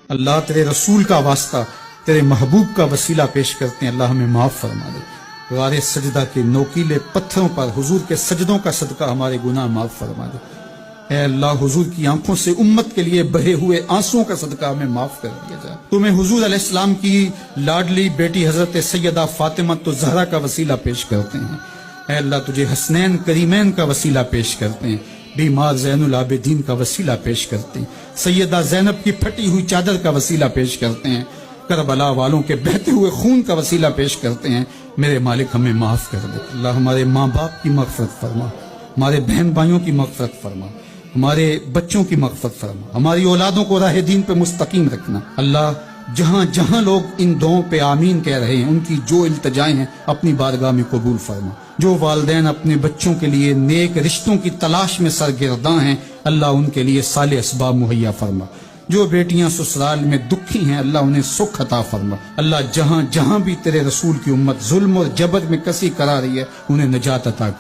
اللہ تیرے رسول کا واسطہ، تیرے محبوب کا وسیلہ پیش کرتے ہیں، اللہ ہمیں معاف فرما دے۔ غار سجدہ کے نوکیلے پتھروں پر حضور کے سجدوں کا صدقہ ہمارے گناہ معاف فرما دے۔ اے اللہ، حضور کی آنکھوں سے امت کے لیے بہے ہوئے آنسوؤں کا صدقہ ہمیں معاف کر دیا جائے۔ تمہیں حضور علیہ السلام کی لاڈلی بیٹی حضرت سیدہ فاطمہ الزہرا کا وسیلہ پیش کرتے ہیں۔ اے اللہ، تجھے حسنین کریمین کا وسیلہ پیش کرتے ہیں، بیمار زین العابدین کا وسیلہ پیش کرتے ہیں، سیدہ زینب کی پھٹی ہوئی چادر کا وسیلہ پیش کرتے ہیں، کربلا والوں کے بہتے ہوئے خون کا وسیلہ پیش کرتے ہیں۔ میرے مالک، ہمیں معاف کر دے۔ اللہ، ہمارے ماں باپ کی مغفرت فرما، ہمارے بہن بھائیوں کی مغفرت فرما، ہمارے بچوں کی مغفرت فرما، ہماری اولادوں کو راہ دین پہ مستقیم رکھنا۔ اللہ، جہاں جہاں لوگ ان دعاؤں پہ آمین کہہ رہے ہیں، ان کی جو التجائیں ہیں اپنی بارگاہ میں قبول فرما۔ جو والدین اپنے بچوں کے لیے نیک رشتوں کی تلاش میں سرگرداں ہیں، اللہ ان کے لیے صالح اسباب مہیا فرما۔ جو بیٹیاں سسرال میں دکھی ہیں، اللہ انہیں سکھ عطا فرما۔ اللہ، جہاں جہاں بھی تیرے رسول کی امت ظلم اور جبر میں کسی کرا رہی ہے، انہیں نجات عطا کر۔